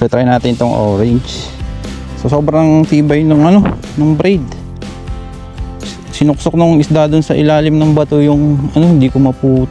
So try natin itong orange. So sobrang tibay ng ng braid. Sinuksok ng isda dun sa ilalim ng bato yung hindi ko maput.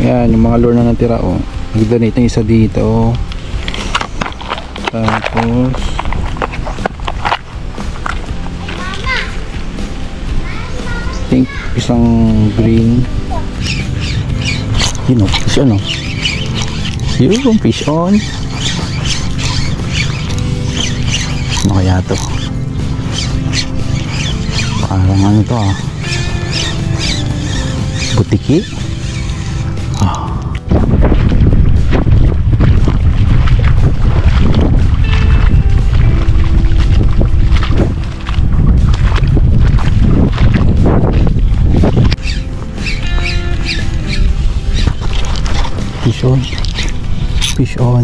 Yan yung mga lure na natira nag-donate ng isa dito. Tapos think isang green fish on yung fish on. Ano kaya to? Parang to butiki. Fish on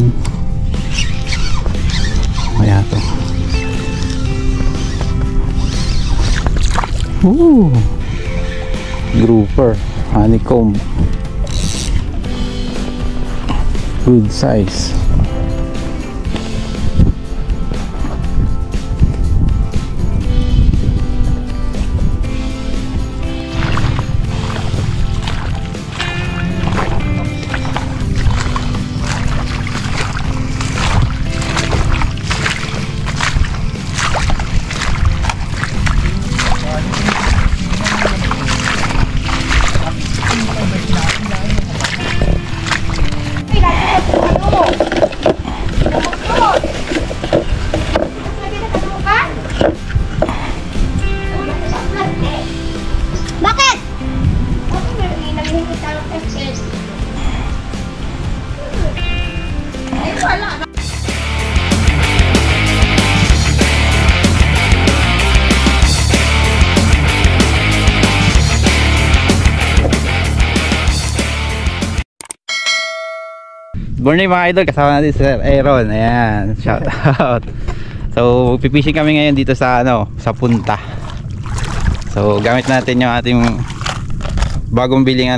kaya to. Grouper honeycomb, good size. Good morning mga idol, kasama natin si Sir Aaron. Ayan, shout out. So pipishing kami ngayon dito sa sa punta. So gamit natin yung ating bagong biling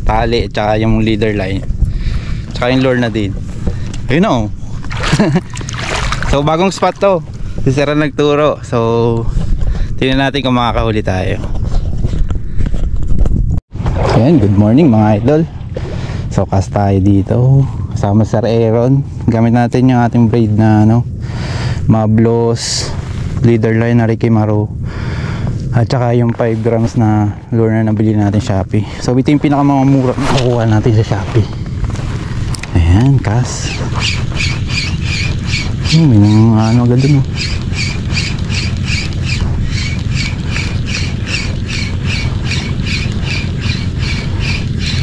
tali, tsaka yung leader line, tsaka yung lure na din. Ayun So bagong spot to, si Sir Aaron nagturo. So tingnan natin kung makakahuli tayo. Ayan, good morning mga idol. So cast tayo dito kasama Sir Aaron. Gamit natin yung ating braid na Mablos leader line na Ricky Maro, at saka yung 5 grams na lure na nabili natin Shopee. So ito yung pinakamamura na kukuha natin sa Shopee. Ayan, cast. May nang agad dun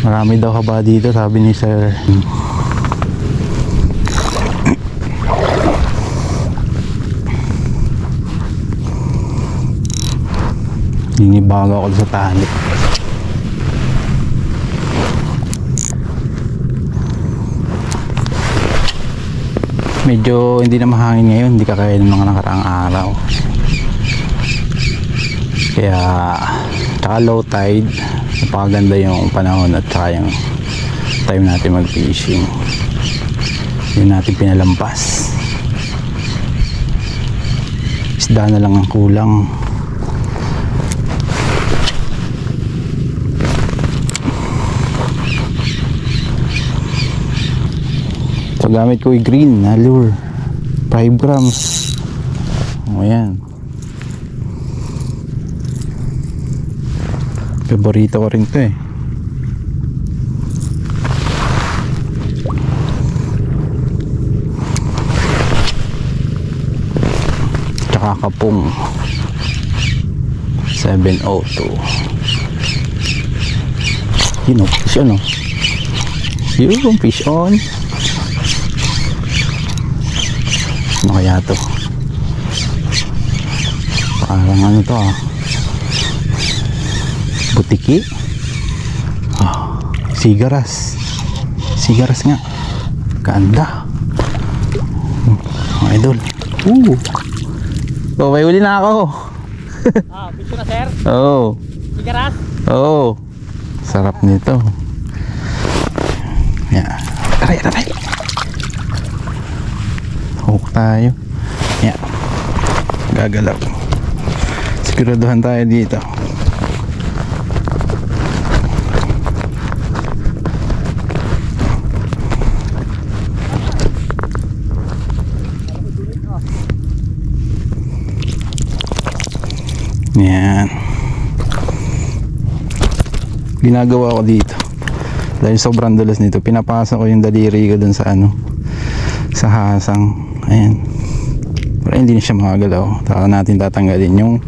Marami daw haba dito, sabi ni Sir. Hinibago ako sa tali. Medyo hindi na mahangin ngayon, hindi kakaya ng mga nakaraang araw. Kaya tsaka low tide, napakaganda yung panahon at saka yung time natin mag fishing. Yun natin pinalampas. Isda na lang ang kulang. So gamit ko yung green na lure, 5 grams. Ayan, paborito ko rin to Tsaka kapong 702. Fish on yung fish on. Ano kaya to? Parang to butiki. Sigaras nga, ganda mga idol. So may huli na ako. Picture na sir. Oo. Sigaras. Oo. Sarap nito. Yan. Aray. Hook tayo. Yan. Gagalaw. Siguraduhan tayo dito. Yan. Ginagawa ko dito dahil sobrang dulas nito, pinapasok ko yung daliri ko dun sa sa hasang. Ayan, para hindi na siya makagalaw. Taka natin tatanggalin yung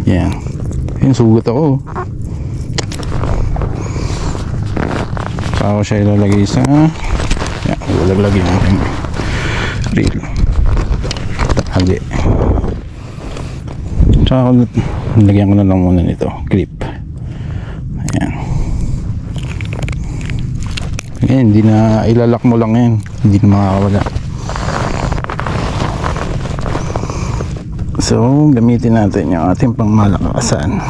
yan. Ayun, sugot ako. Saka ko siya ilalagay sa yan, ilalagay natin reel. Tali. Tsaka lagyan ko na lang muna nito clip. Ayan. Ayan, hindi na ilalak mo lang yan, hindi na makakawala. So gamitin natin yung ating pangmalakasan.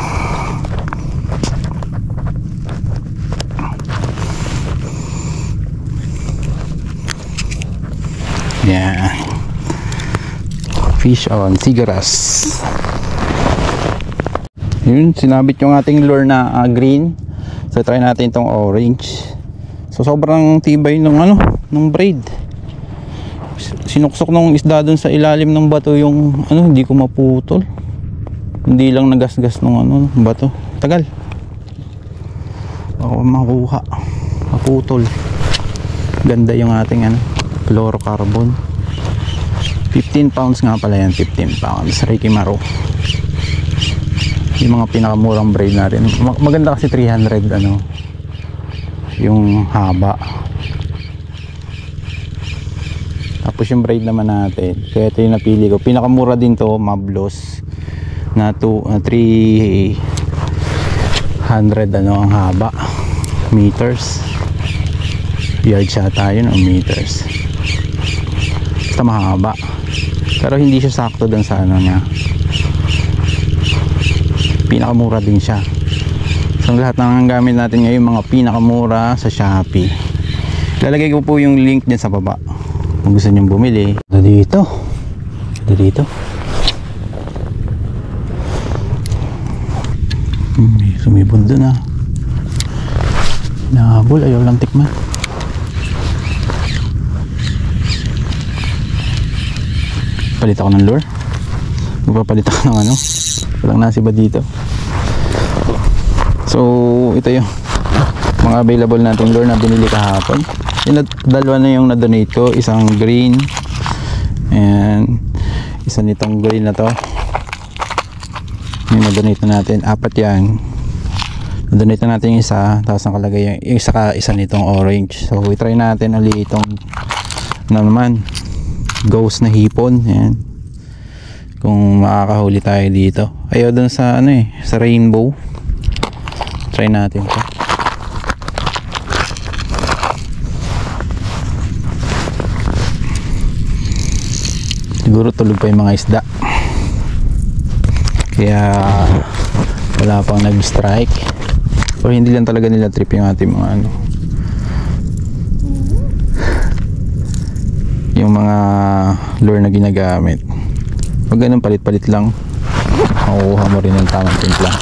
Yan. Fish on sigaras. Yun, sinabit yung ating lure na green. So try natin itong orange. So sobrang tibay ng ng braid. Sinuksok ng isda dun sa ilalim ng bato yung hindi ko maputol. Hindi lang nagasgas ng bato. Tagal. Ako makuha. Maputol. Ganda yung ating fluorocarbon. 15 pounds nga pala yan, 15 pounds. Ricky Maro. Yung mga pinakamurang braid natin. Maganda kasi 300 yung haba. Tapos yung braid naman natin, kaya ito yung napili ko. Pinakamura din to, Mablos na 300 ang haba. Meters. Yards yata yun o meters. Basta mahaba. Pero hindi siya sakto dun sa niya. Pinakamura din siya. So lahat ng gamit natin ngayon mga pinakamura sa Shopee. Lalagay ko po yung link dyan sa baba kung gusto nyo bumili. Dito sumibod dun nahabol, ayaw lang tikman. Palit ako ng lure. Magpapalit ako ng walang nasiba dito. So ito yung mga available nating lure na binili kahapon. Yung dalawa na yung na-donate ko, isang green and isa nitong green na to yung na-donate na natin. Apat yan, na-donate na natin yung isa, tapos nakalagay yung isa nitong orange. So i-try natin ulit itong naman ghost na hipon. Yan, kung makakahuli tayo dito. Ayaw dun sa sa rainbow. Try natin to. Siguro tulog pa yung mga isda, kaya wala pang nag-strike, o hindi lang talaga nila trip yung ating mga yung mga lure na ginagamit. Pag ganun palit-palit lang, makukuha mo rin ng tamang timpla.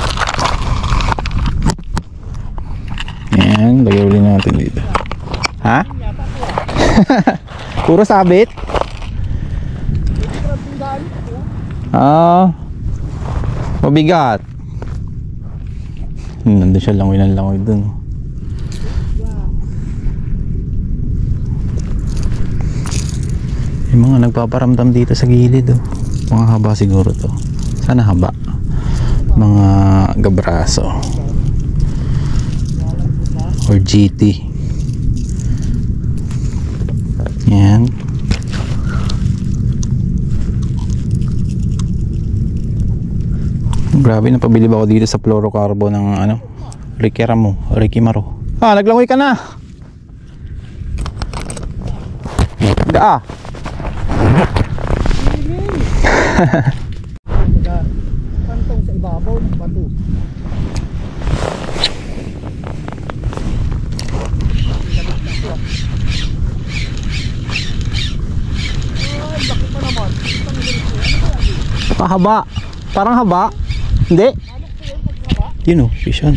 Yan, lagay ulit natin dito. Ha? Puro sabit? Mabigat. Nandun siya, langoy ng langoy dun. Yung mga nagpaparamdam dito sa gilid mga haba siguro to. Sana haba. Mga gabraso or GT. Yan. Grabe, napabili ba ako dito sa fluorocarbon ng Ricky Maro. Naglangoy ka na. Kantong sa ibabaw ng bato. Ay, laki pa naman. Haba. Parang haba. Hindi. Yun o, fish on.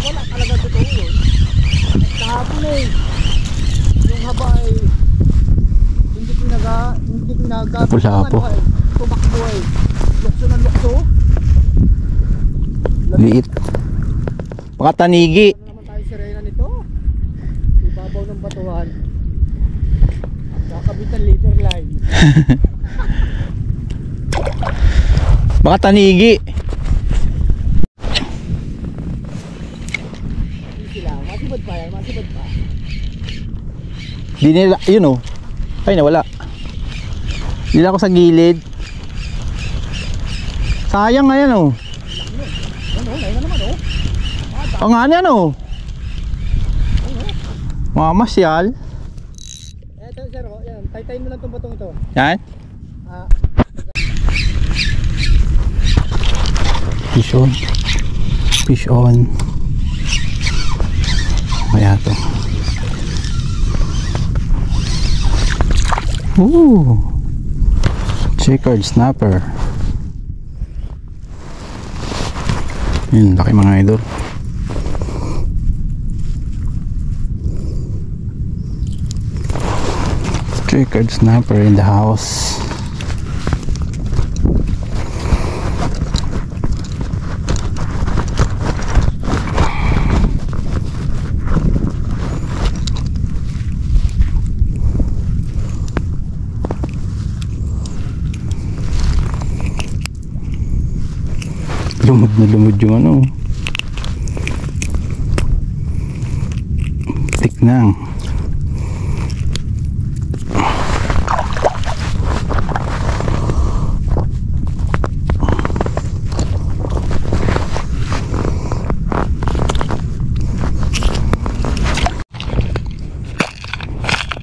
Wala talaga totoo yun. Kahapon eh. Yung haba ay hindi ko Wala po. tumakbo ay lukso ng lukso. Liit. Baka tanigi. Ano naman tayo sirena nito? Ibabaw ng batuhan. Kakabitan liter line. Baka tanigi. Sila, masibad pa yan, masibad pa. Di nila, yun o. Ay, nawala. Nila ko sa gilid. Sayang nga yan o. Ano, na naman oh. O nga yan o. Mga masyal. Eto sir, oh, yan, taytayin mo lang itong batong ito. Yan. Ah, Fish on. Fish on. Kaya to. Ooh. Checkered snapper. Yun, laki mga idol. Checkered snapper in the house. Lumod na lumod yung ano. Tiknang.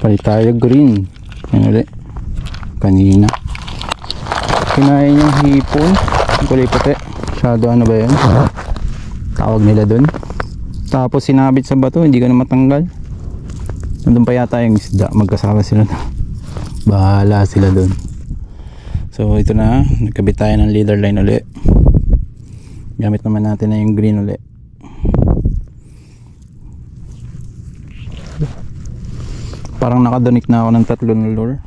Palit tayo green. Yan ulit. Kanina. Kinain yung hipon. Ang kulay puti. Shadow ano ba yun? Tawag nila dun. Tapos sinabit sa bato, hindi ko na matanggal. Nandun pa yata yung isda. Magkasama sila na. Bahala sila dun. So ito na, nagkabit tayo ng leader line ulit. Gamit naman natin na yung green ulit. Parang nakadonik na ako ng 3 na lure.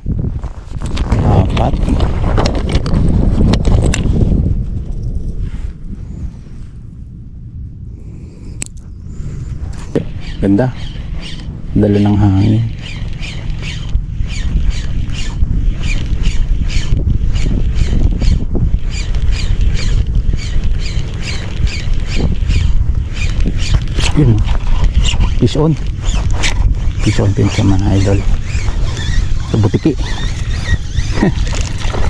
4. Ganda. Dala ng hangin. Yun. Fish on. Fish on din sa mga idol. Sa butiki.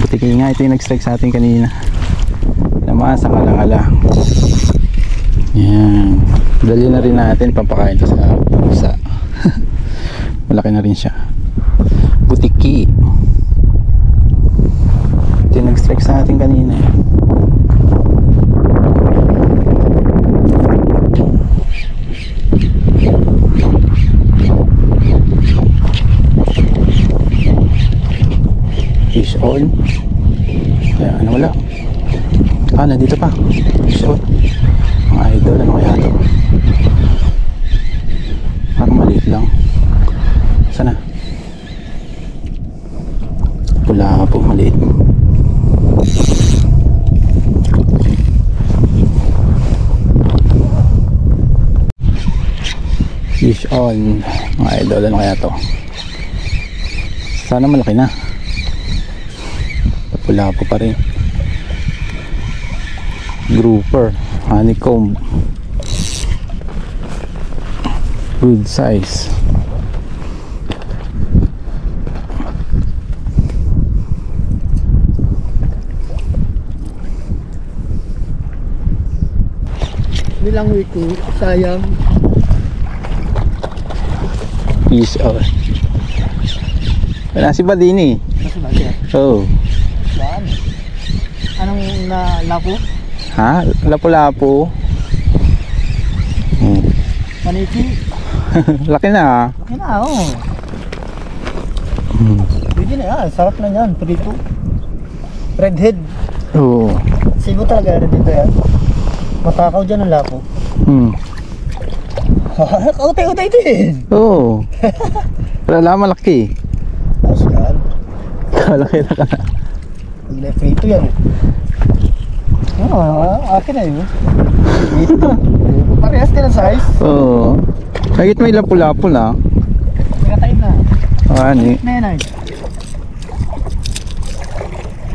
Butiki nga. Ito yung nag-strike sa atin kanina. Namasa kalang-alang. Yan. Dali na rin natin pampakain to sa pusa. Malaki na rin siya. Butiki. Ito yung nag-strike sa atin kanina. Fish on. Kaya ano wala. Nandito pa. Fish on. Mga idol, ano kaya ito? Parang maliit lang. Sana? Wala po, maliit. Fish on. Mga idol, ano kaya ito? Sana malaki na. Wala po pa rin. Grouper. Honeycomb. Good size. nilang wiki, sayang. Peace out. Wala si Badini. Nasa ba siya? Oh. Saan? Anong lapo? Ha? Lapu-lapu. Hmm. Paniki? Laki na. Laki na, oo. Hmm. Pwede na yan. Sarap na yan. Prito. Redhead. Oo. Sibo talaga rin dito yan. Matakaw dyan ang lapo. Hmm. Kautay-utay din. Oo. Wala malaki. Ayos yan. Malaki na ka na. Hindi prito yan. Akin na yun. Dito. Parehas din ang size. Oo. Kahit may lapu-lapu na. Nagatayin na. Ani. Menay.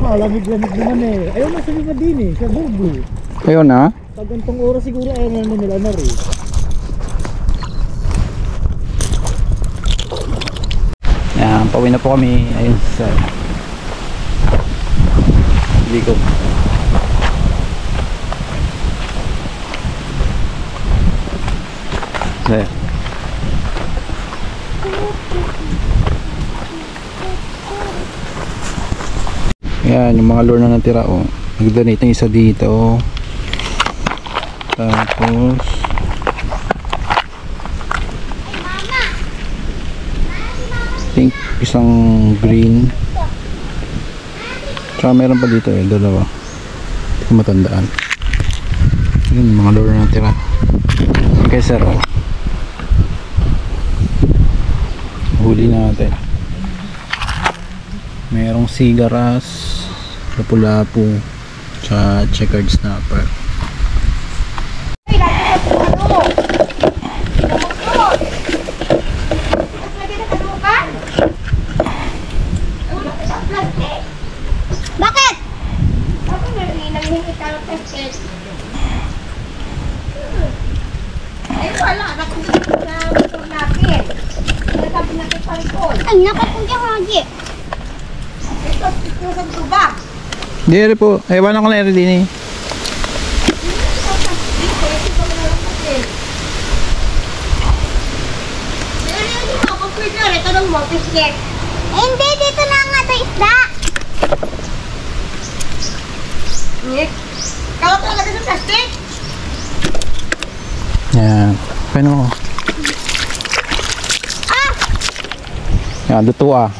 Lamig-lamig naman eh. Ayaw na sa mga din eh. Sa bubo. Ayun na. Pag gantong oras siguro ayaw na nila na rin. Yan, pauwi na po kami. Ayun sa Ligo. There. Yan, yung mga lure na natira, oh. Nag-donate ng isa dito, oh. Tapos I think isang green. Tsaka meron pa dito eh, dalawa. Hindi ko matandaan. Yun, mga lure na natira. Okay sir, oh. Huli natin. Merong sigaras, lapu-lapu, tsaka checkered snapper. Bakit? Ako nanghihingi ka ng plastic. Ay, wala. Nakikita na motor natin. Sabi natin sa likod. Ay, nakapunta ko lagi. Ito sa tubag. Hindi po, ewan ako na din eh. Hindi, dito na nga ito isda. Kawak lang natin sa plastic. Yan, paano mo? Ah! Yan, luto ah.